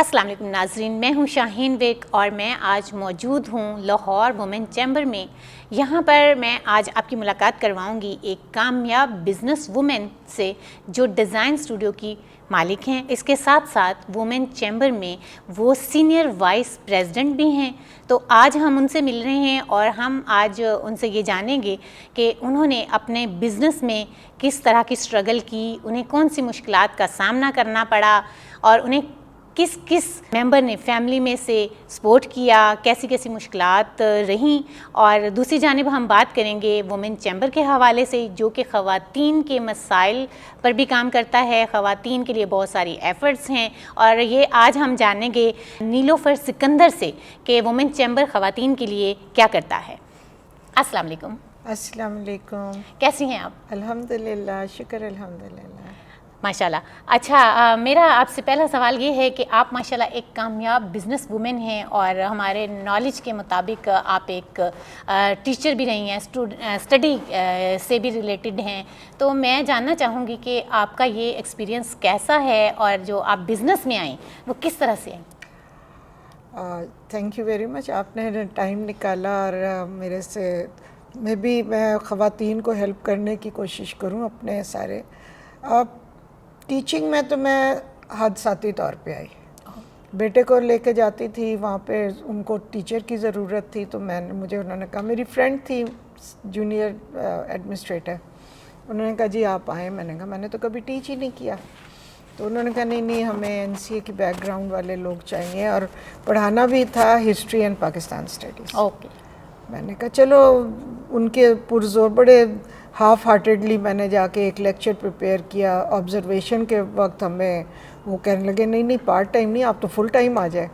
السلام علیکم ناظرین، میں ہوں شاہین ویک اور میں آج موجود ہوں لاہور وومن چیمبر میں۔ یہاں پر میں آج آپ کی ملاقات کرواؤں گی ایک کامیاب بزنس وومن سے جو ڈیزائن اسٹوڈیو کی مالک ہیں، اس کے ساتھ ساتھ وومن چیمبر میں وہ سینئر وائس پریزیڈنٹ بھی ہیں۔ تو آج ہم ان سے مل رہے ہیں اور ہم آج ان سے یہ جانیں گے کہ انہوں نے اپنے بزنس میں کس طرح کی اسٹرگل کی، انہیں کون سی مشکلات کا سامنا کرنا پڑا اور انہیں کس کس ممبر نے فیملی میں سے سپورٹ کیا، کیسی کیسی مشکلات رہیں، اور دوسری جانب ہم بات کریں گے وومن چیمبر کے حوالے سے جو کہ خواتین کے مسائل پر بھی کام کرتا ہے، خواتین کے لیے بہت ساری ایفرٹس ہیں، اور یہ آج ہم جانیں گے نیلوفر سکندر سے کہ وومن چیمبر خواتین کے لیے کیا کرتا ہے۔ السلام علیکم۔ السلام علیکم، کیسی ہیں آپ؟ الحمدللہ، شکر الحمدللہ۔ ماشاءاللہ۔ اچھا، میرا آپ سے پہلا سوال یہ ہے کہ آپ ماشاءاللہ ایک کامیاب بزنس وومن ہیں اور ہمارے نالج کے مطابق آپ ایک ٹیچر بھی رہی ہیں، اسٹڈی سے بھی ریلیٹڈ ہیں، تو میں جاننا چاہوں گی کہ آپ کا یہ ایکسپیرینس کیسا ہے اور جو آپ بزنس میں آئیں وہ کس طرح سے آئیں؟ تھینک یو ویری مچ، آپ نے ٹائم نکالا اور میرے سے میں خواتین کو ہیلپ کرنے کی کوشش کروں اپنے سارے۔ ٹیچنگ میں تو میں حادثاتی طور پہ آئی، بیٹے کو لے کے جاتی تھی وہاں پہ، ان کو ٹیچر کی ضرورت تھی تو مجھے انہوں نے کہا، میری فرینڈ تھی جونیئر ایڈمنسٹریٹر، انہوں نے کہا جی آپ آئیں، میں نے کہا میں نے تو کبھی ٹیچ ہی نہیں کیا، تو انہوں نے کہا نہیں ہمیں این سی اے کی بیک گراؤنڈ والے لوگ چاہیے، اور پڑھانا بھی تھا history and Pakistan studies. Okay, میں نے کہا چلو، ان کے پرزور بڑے ہاف ہارٹیڈلی میں نے جا کے ایک لیکچر پریپیئر کیا، آبزرویشن کے وقت ہمیں وہ کہنے لگے نہیں پارٹ ٹائم نہیں، آپ تو فل ٹائم آ جائے۔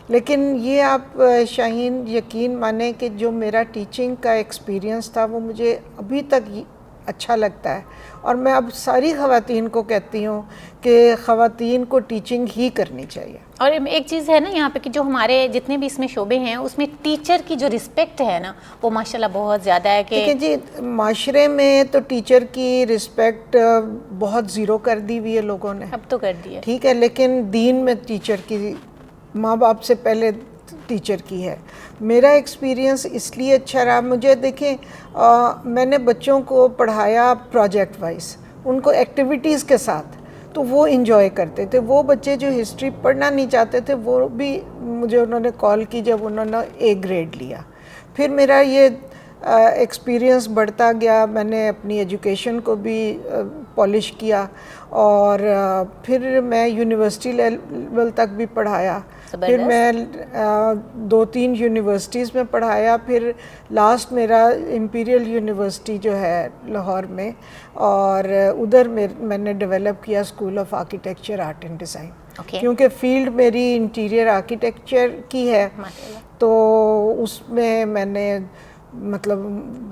لیکن یہ آپ شاہین یقین مانیں کہ جو میرا ٹیچنگ کا ایکسپیرینس تھا وہ مجھے ابھی تک اچھا لگتا ہے، اور میں اب ساری خواتین کو کہتی ہوں کہ خواتین کو ٹیچنگ ہی کرنی چاہیے۔ اور ایک چیز ہے نا یہاں پہ کہ جو ہمارے جتنے بھی اس میں شعبے ہیں اس میں ٹیچر کی جو رسپیکٹ ہے نا وہ ماشاءاللہ بہت زیادہ ہے کہ دیکھیں جی، معاشرے میں تو ٹیچر کی رسپیکٹ بہت زیرو کر دی ہوئی ہے لوگوں نے، اب تو کر دی ہے، ٹھیک ہے، لیکن دین میں ٹیچر کی ماں باپ سے پہلے ٹیچر کی ہے۔ میرا ایکسپیرینس اس لیے اچھا رہا، مجھے دیکھیں میں نے بچوں کو پڑھایا پروجیکٹ وائز، ان کو ایکٹیویٹیز کے ساتھ، تو وہ انجوائے کرتے تھے۔ وہ بچے جو ہسٹری پڑھنا نہیں چاہتے تھے وہ بھی مجھے انہوں نے کال کی جب انہوں نے اے گریڈ لیا۔ پھر میرا یہ ایکسپیرینس بڑھتا گیا، میں نے اپنی ایجوکیشن کو بھی پالش کیا، اور پھر میں یونیورسٹی لیول تک بھی پڑھایا، پھر میں 2-3 یونیورسٹیز میں پڑھایا، پھر لاسٹ میرا امپیریل یونیورسٹی جو ہے لاہور میں، اور ادھر میں نے ڈیولپ کیا school of architecture art and design, کیونکہ فیلڈ میری انٹیریئر آرکیٹیکچر کی ہے، تو اس میں نے مطلب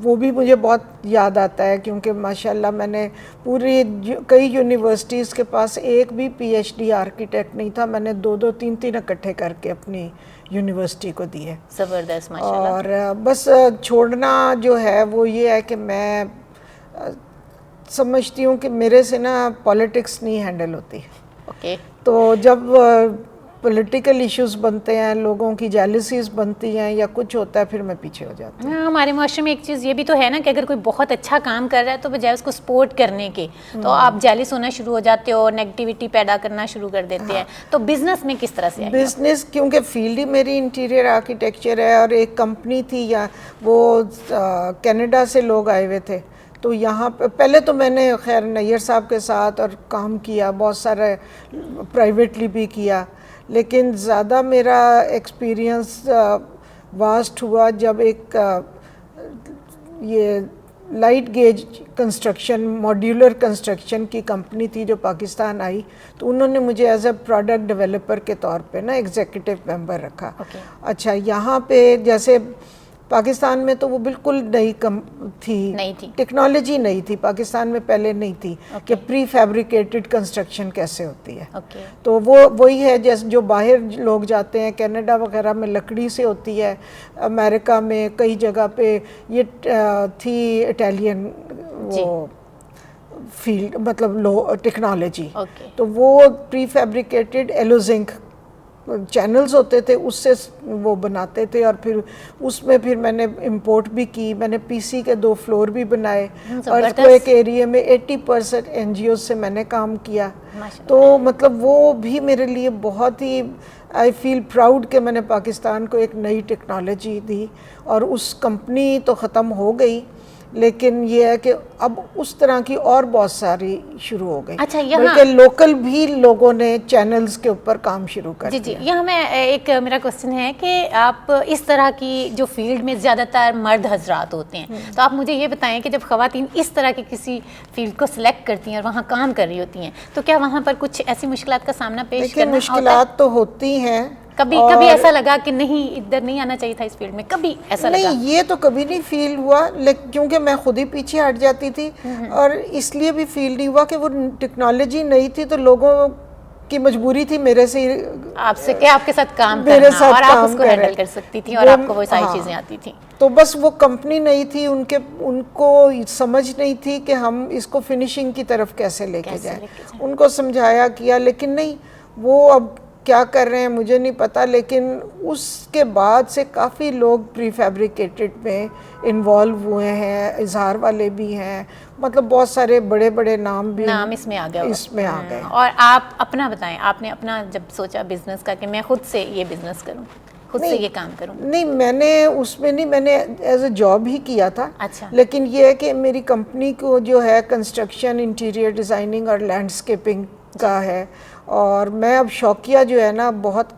وہ بھی مجھے بہت یاد آتا ہے، کیونکہ ماشاءاللہ میں نے پوری کئی یونیورسٹیز کے پاس ایک بھی پی ایچ ڈی آرکیٹیکٹ نہیں تھا، میں نے 2-3 اکٹھے کر کے اپنی یونیورسٹی کو دی ہے۔ زبردست، ماشاءاللہ۔ اور بس چھوڑنا جو ہے وہ یہ ہے کہ میں سمجھتی ہوں کہ میرے سے نا پولیٹکس نہیں ہینڈل ہوتی، تو جب پولیٹیکل ایشوز بنتے ہیں، لوگوں کی جیلسیز بنتی ہیں یا کچھ ہوتا ہے، پھر میں پیچھے ہو جاتی ہوں۔ ہمارے معاشرے میں ایک چیز یہ بھی تو ہے نا کہ اگر کوئی بہت اچھا کام کر رہا ہے تو بجائے اس کو سپورٹ کرنے کے تو آپ جیلس ہونا شروع ہو جاتے ہو، نیگیٹیوٹی پیدا کرنا شروع کر دیتے ہیں۔ تو بزنس میں کس طرح سے؟ بزنس کیونکہ فیلڈ ہی میری انٹیریئر آرکیٹیکچر ہے، اور ایک کمپنی تھی یا وہ کینیڈا سے لوگ آئے ہوئے تھے، تو یہاں پہلے تو میں نے خیر نیئر صاحب کے ساتھ اور کام کیا، بہت سارے پرائیویٹلی بھی کیا، لیکن زیادہ میرا ایکسپیرینس واسٹ ہوا جب ایک یہ light gauge construction, modular construction کی کمپنی تھی جو پاکستان آئی، تو انہوں نے مجھے ایز اے پروڈکٹ ڈیولپر کے طور پہ نا ایگزیکٹو ممبر رکھا۔ اچھا، یہاں پہ جیسے پاکستان میں تو وہ بالکل نئی تھی، ٹیکنالوجی نہیں تھی پاکستان میں، پہلے نہیں تھی کہ پری فیبریکیٹڈ کنسٹرکشن کیسے ہوتی ہے، تو وہی ہے جیسے جو باہر لوگ جاتے ہیں، کینیڈا وغیرہ میں لکڑی سے ہوتی ہے، امریکہ میں کئی جگہ پہ یہ تھی اٹیلین وہ فیلڈ، مطلب ٹیکنالوجی، تو وہ پری فیبریکیٹڈ ایلو زنک چینلز ہوتے تھے اس سے وہ بناتے تھے، اور پھر اس میں پھر میں نے امپورٹ بھی کی. میں نے پی سی کے 2 فلور بھی بنائے، اور ایک ایریا میں 80% NGOs سے میں نے کام کیا. تو مطلب وہ بھی میرے لیے بہت ہی آئی فیل پراؤڈ کہ میں نے پاکستان کو ایک نئی ٹیکنالوجی دی. اور اس کمپنی تو ختم ہو گئی، لیکن یہ ہے کہ اب اس طرح کی اور بہت ساری شروع ہو گئی. اچھا، بلکہ لوکل بھی لوگوں نے چینلز کے اوپر کام شروع کر دیا. جی یہاں میں ایک میرا کوسچن ہے کہ آپ اس طرح کی جو فیلڈ میں زیادہ تر مرد حضرات ہوتے ہیں، تو آپ مجھے یہ بتائیں کہ جب خواتین اس طرح کی کسی فیلڈ کو سلیکٹ کرتی ہیں اور وہاں کام کر رہی ہوتی ہیں، تو کیا وہاں پر کچھ ایسی مشکلات کا سامنا پیش کرنا ہوتا ہے؟ مشکلات تو ہوتی ہیں. کبھی ایسا لگا کہ نہیں ادھر نہیں آنا چاہیے تھا اس فیلڈ میں؟ کبھی ایسا لگا؟ نہیں، یہ تو کبھی نہیں فیل ہوا، لیکن کیونکہ میں خود ہی پیچھے ہٹ جاتی تھی، اور اس لیے بھی فیل نہیں ہوا کہ وہ ٹیکنالوجی نہیں تھی تو لوگوں کی مجبوری تھی میرے سے آپ سے کہ آپ کے ساتھ کام کرنا، اور آپ اس کو ہینڈل کر سکتی تھیں اور آپ کو وہ ساری چیزیں آتی تھیں. تو بس وہ کمپنی نہیں تھی، ان کو سمجھ نہیں تھی کہ ہم اس کو فنیشنگ کی طرف کیسے لے کے جائیں. ان کو سمجھایا کیا، لیکن نہیں، وہ اب کیا کر رہے ہیں مجھے نہیں پتا. لیکن اس کے بعد سے کافی لوگ پری فیبریکیٹڈ میں انوالو ہوئے ہیں، اظہار والے بھی ہیں، مطلب بہت سارے بڑے بڑے نام بھی اس میں آ گئے. اور آپ اپنا بتائیں، آپ نے اپنا جب سوچا بزنس کا کہ میں خود سے یہ بزنس کروں، خود سے یہ کام کروں؟ نہیں، میں نے اس میں نہیں، میں نے ایز اے جاب ہی کیا تھا. اچھا. لیکن یہ ہے کہ میری کمپنی کو جو ہے کنسٹرکشن، انٹیریئر ڈیزائننگ اور لینڈسکیپنگ کا ہے، اور میں اب شوقیہ جو ہے نا بہت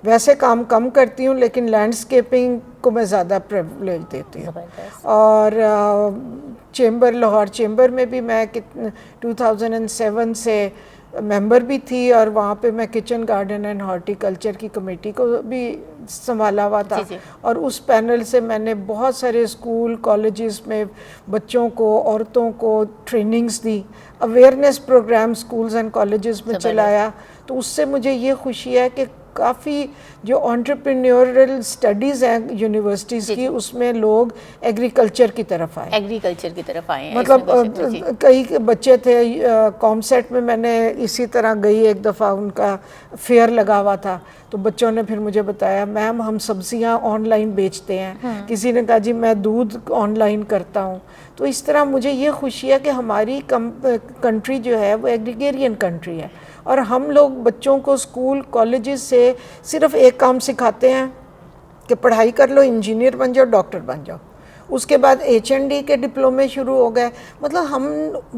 ویسے کام کم کرتی ہوں، لیکن لینڈسکیپنگ کو میں زیادہ پریویلیج دیتی ہوں. اور چیمبر، لاہور چیمبر میں بھی میں 2007 سے ممبر بھی تھی، اور وہاں پہ میں kitchen garden and horti culture کی کمیٹی کو بھی سنبھالا ہوا تھا. اور اس پینل سے میں نے بہت سارے اسکول کالجز میں بچوں کو، عورتوں کو ٹریننگز دی، awareness programme schools and colleges میں چلایا. تو اس سے مجھے یہ خوشی ہے کہ کافی جو انٹرپرینیورل اسٹڈیز ہیں یونیورسٹیز کی، اس میں لوگ ایگریکلچر کی طرف آئے. مطلب کئی بچے تھے کامسیٹ میں نے اسی طرح گئی ایک دفعہ، ان کا فیئر لگا ہوا تھا، تو بچوں نے پھر مجھے بتایا میم ہم سبزیاں آن لائن بیچتے ہیں. کسی نے کہا جی میں دودھ آن لائن کرتا ہوں. تو اس طرح مجھے یہ خوشی ہے کہ ہماری کنٹری جو ہے وہ ایگریگیرین کنٹری ہے، اور ہم لوگ بچوں کو اسکول کالجز سے صرف ایک کام سکھاتے ہیں کہ پڑھائی کر لو، انجینئر بن جاؤ، ڈاکٹر بن جاؤ. اس کے بعد HND کے ڈپلومے شروع ہو گئے. مطلب ہم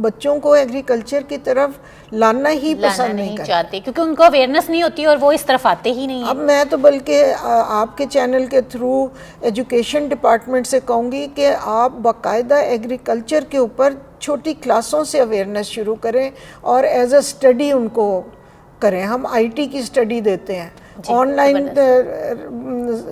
بچوں کو ایگریکلچر کی طرف لانا ہی پسند نہیں چاہتے، کیونکہ ان کو اویئرنیس نہیں ہوتی اور وہ اس طرف آتے ہی نہیں ہیں. اب میں تو بلکہ آپ کے چینل کے تھرو ایجوکیشن ڈپارٹمنٹ سے کہوں گی کہ آپ باقاعدہ ایگریکلچر کے اوپر چھوٹی کلاسوں سے اویئرنیس شروع کریں، اور ایز اے اسٹڈی ان کو کریں. ہم IT کی اسٹڈی دیتے ہیں، online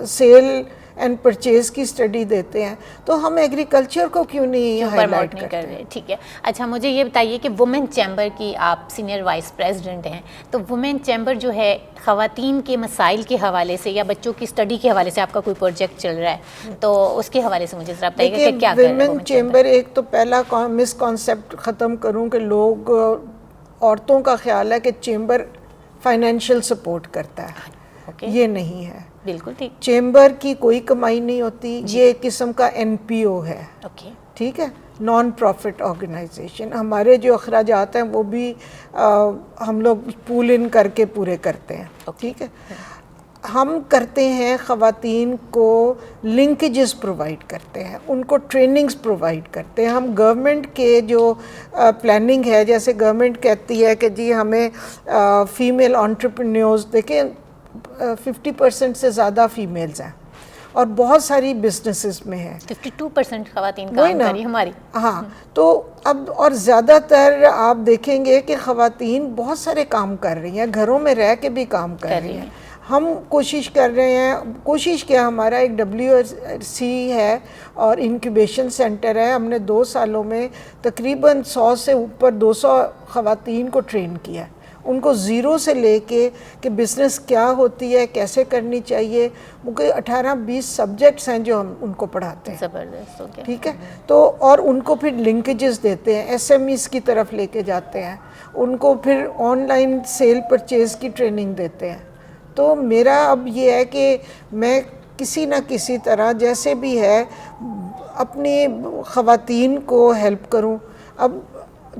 sale and purchase کی اسٹڈی دیتے ہیں، تو ہم ایگریکلچر کو کیوں نہیں ہائی لائٹ کرتے ہیں؟ ٹھیک ہے. اچھا مجھے یہ بتائیے کہ وومن چیمبر کی آپ سینئر وائس پریزیڈنٹ ہیں، تو وومن چیمبر جو ہے خواتین کے مسائل کے حوالے سے یا بچوں کی اسٹڈی کے حوالے سے آپ کا کوئی پروجیکٹ چل رہا ہے، تو اس کے حوالے سے مجھے ذرا بتائیے کہ کیا کر رہا ہے وومن چیمبر؟ ایک تو پہلا مس کانسیپٹ ختم کروں کہ لوگ، عورتوں کا خیال ہے کہ چیمبر فائنینشیل سپورٹ کرتا ہے. یہ نہیں ہے. بالکل ٹھیک. چیمبر کی کوئی کمائی نہیں ہوتی، یہ ایک قسم کا NPO ہے. ٹھیک ہے، نان پروفٹ آرگنائزیشن. ہمارے جو اخراجات ہیں وہ بھی ہم لوگ پول ان کر کے پورے کرتے ہیں. ٹھیک ہے، ہم کرتے ہیں خواتین کو لنکیجز پرووائڈ کرتے ہیں، ان کو ٹریننگز پرووائڈ کرتے ہیں. ہم گورنمنٹ کے جو پلاننگ ہے، جیسے گورنمنٹ کہتی ہے کہ جی ہمیں فیمیل انٹرپرینیورز، دیکھیں 50% سے زیادہ فیمیلز ہیں، اور بہت ساری بزنسز میں ہیں. 52% خواتین کام کر رہی ہماری. ہاں، تو اب اور زیادہ تر آپ دیکھیں گے کہ خواتین بہت سارے کام کر رہی ہیں، گھروں میں رہ کے بھی کام کر رہی ہیں. ہم کوشش کر رہے ہیں، کوشش کیا، ہمارا ایک WRC ہے اور انکیوبیشن سینٹر ہے. ہم نے 2 سالوں میں تقریباً 100 سے اوپر 200 خواتین کو ٹرین کیا ہے، ان کو زیرو سے لے کے کہ بزنس کیا ہوتی ہے، کیسے کرنی چاہیے. مجھے 18-20 سبجیکٹس ہیں جو ہم ان کو پڑھاتے ہیں. زبردست ہو گیا. ٹھیک ہے، تو اور ان کو پھر لنکیجز دیتے ہیں، SMEs کی طرف لے کے جاتے ہیں، ان کو پھر آن لائن سیل پرچیز کی ٹریننگ دیتے ہیں. تو میرا اب یہ ہے کہ میں کسی نہ کسی طرح جیسے بھی ہے اپنی خواتین کو ہیلپ کروں. اب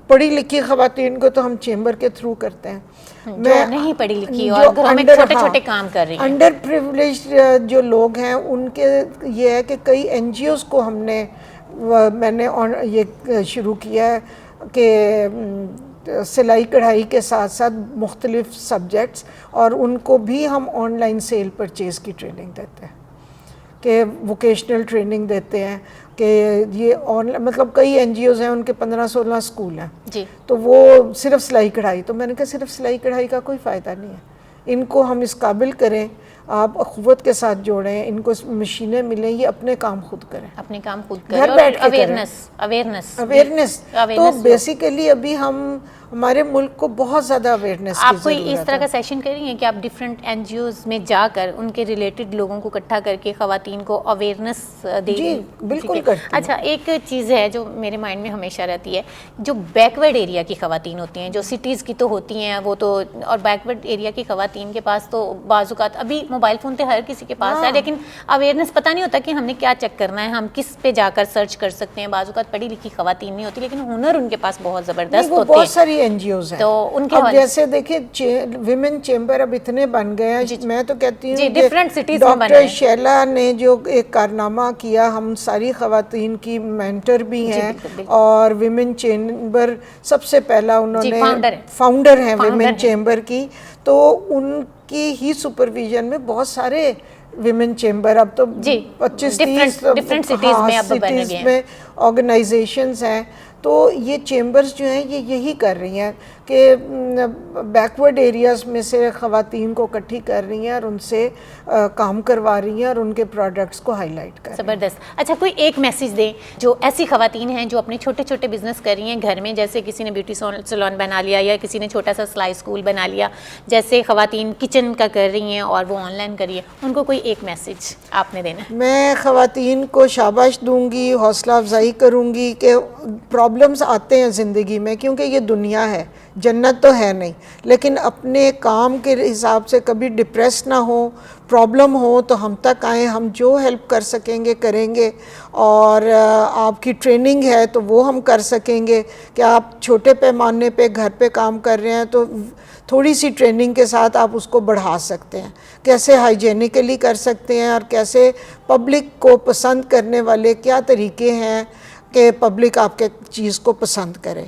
پڑھی لکھی خواتین کو تو ہم چیمبر کے تھرو کرتے ہیں, جو نہیں پڑھی لکھی اور گھروں میں چھوٹے چھوٹے کام کر رہی ہیں, انڈر پریولیجڈ جو لوگ ہیں ان کے یہ ہے کہ کئی این جی اوز کو میں نے یہ شروع کیا ہے کہ سلائی کڑھائی کے ساتھ ساتھ مختلف سبجیکٹس, اور ان کو بھی ہم آن لائن سیل پرچیز کی ٹریننگ دیتے ہیں, کہ ووکیشنل ٹریننگ دیتے ہیں کہ یہ مطلب کئی این جی اوز ہیں ان کے 15-16 اسکول ہیں جی, تو وہ صرف سلائی کڑھائی, تو میں نے کہا صرف سلائی کڑھائی کا کوئی فائدہ نہیں ہے, ان کو ہم اس قابل کریں, آپ اخوت کے ساتھ جوڑیں, ان کو مشینیں ملیں, یہ اپنے کام خود کریں, اپنے کام خود گھر کریں, بیٹھ کے اویئرنیس. تو بیسیکلی ابھی ہمارے ملک کو بہت زیادہ اویئرنیس کی آپ کوئی اس ضرورت طرح ہے. کا سیشن کریں گے کہ آپ ڈفرینٹ این جی اوز میں جا کر ان کے ریلیٹڈ لوگوں کو اکٹھا کر کے خواتین کو اویئرنیس دے؟ جی بالکل کرتی ہوں. اچھا, ایک چیز ہے جو میرے مائنڈ میں ہمیشہ رہتی ہے, جو بیکورڈ ایریا کی خواتین ہوتی ہیں, جو سٹیز کی تو ہوتی ہیں وہ تو, اور بیکورڈ ایریا کی خواتین کے پاس تو بعض اوقات ابھی موبائل فون تو ہر کسی کے پاس ہے, لیکن اویئرنیس پتہ نہیں ہوتا کہ ہم نے کیا چیک کرنا ہے, ہم کس پہ جا کر سرچ کر سکتے ہیں. بعض اوقات پڑھی لکھی خواتین نہیں ہوتی لیکن ہنر ان کے پاس بہت زبردست ہوتے ہیں. بہت ساری این جی اوز ہیں, تو ان کے اب جیسے دیکھیں ویمن چیمبر اب اتنے بن گئے ہیں, میں تو کہتی ہوں کہ ڈاکٹر شیلا نے جو ایک کارنامہ کیا, ہم ساری خواتین کی مینٹر بھی ہیں, اور ویمن چیمبر سب سے پہلا انہوں نے فاؤنڈر ہیں ویمن چیمبر کی, تو ان کی ہی سپرویژن میں بہت سارے ویمن چیمبر اب تو 25-30 سٹیز میں آرگنائزیشنز ہیں. تو یہ چیمبرز جو ہیں یہ یہی کر رہی ہیں کہ بیکورڈ ایریاز میں سے خواتین کو اکٹھی کر رہی ہیں اور ان سے کام کروا رہی ہیں اور ان کے پروڈکٹس کو ہائی لائٹ کر رہی ہیں. زبردست. اچھا, کوئی ایک میسیج دیں جو ایسی خواتین ہیں جو اپنے چھوٹے چھوٹے بزنس کر رہی ہیں گھر میں, جیسے کسی نے بیوٹی سیلون بنا لیا یا کسی نے چھوٹا سا سلائی اسکول بنا لیا, جیسے خواتین کچن کا کر رہی ہیں اور وہ آن لائن کر رہی ہیں, ان کو کوئی ایک میسیج آپ نے دینا؟ میں خواتین کو شاباش دوں گی, حوصلہ افزائی کروں گی کہ پرابلمز آتے ہیں زندگی میں, کیونکہ یہ دنیا ہے, جنت تو ہے نہیں, لیکن اپنے کام کے حساب سے کبھی ڈپریس نہ ہو, پرابلم ہو تو ہم تک آئیں, ہم جو ہیلپ کر سکیں گے کریں گے, اور آپ کی ٹریننگ ہے تو وہ ہم کر سکیں گے کہ آپ چھوٹے پیمانے پہ گھر پہ کام کر رہے ہیں تو تھوڑی سی ٹریننگ کے ساتھ آپ اس کو بڑھا سکتے ہیں, کیسے ہائیجینیکلی کر سکتے ہیں, اور کیسے پبلک کو پسند کرنے والے کیا طریقے ہیں کہ پبلک آپ کے چیز کو پسند کرے.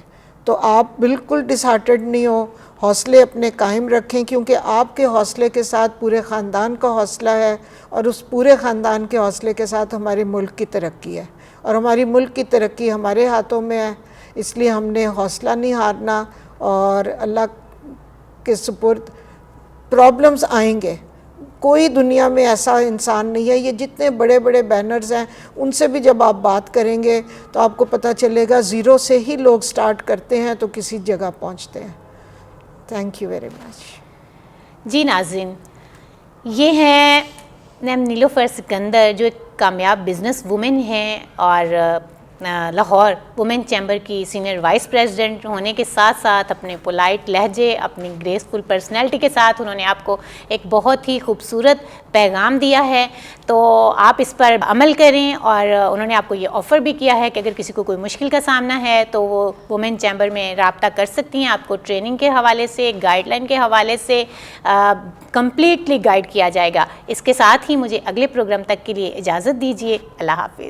تو آپ بالکل ڈس ہارٹڈ نہیں ہو, حوصلے اپنے قائم رکھیں, کیونکہ آپ کے حوصلے کے ساتھ پورے خاندان کا حوصلہ ہے, اور اس پورے خاندان کے حوصلے کے ساتھ ہمارے ملک کی ترقی ہے, اور ہماری ملک کی ترقی ہمارے ہاتھوں میں ہے. اس لیے ہم نے حوصلہ نہیں ہارنا, اور اللہ کے سپرد پرابلمز آئیں گے, کوئی دنیا میں ایسا انسان نہیں ہے, یہ جتنے بڑے بڑے بینرز ہیں ان سے بھی جب آپ بات کریں گے تو آپ کو پتہ چلے گا زیرو سے ہی لوگ سٹارٹ کرتے ہیں تو کسی جگہ پہنچتے ہیں. Thank you very much. جی ناظرین, یہ ہیں نیم نیلوفر سکندر, جو ایک کامیاب بزنس وومن ہیں اور لاہور وومن چیمبر کی سینئر وائس پریزیڈنٹ ہونے کے ساتھ ساتھ اپنے پولائٹ لہجے, اپنی گریسفل پرسنالٹی کے ساتھ انہوں نے آپ کو ایک بہت ہی خوبصورت پیغام دیا ہے. تو آپ اس پر عمل کریں, اور انہوں نے آپ کو یہ آفر بھی کیا ہے کہ اگر کسی کو کوئی مشکل کا سامنا ہے تو وہ وومن چیمبر میں رابطہ کر سکتی ہیں. آپ کو ٹریننگ کے حوالے سے, گائیڈ لائن کے حوالے سے کمپلیٹلی گائیڈ کیا جائے گا. اس کے ساتھ ہی مجھے اگلے پروگرام تک کے لیے اجازت دیجیے. اللہ حافظ.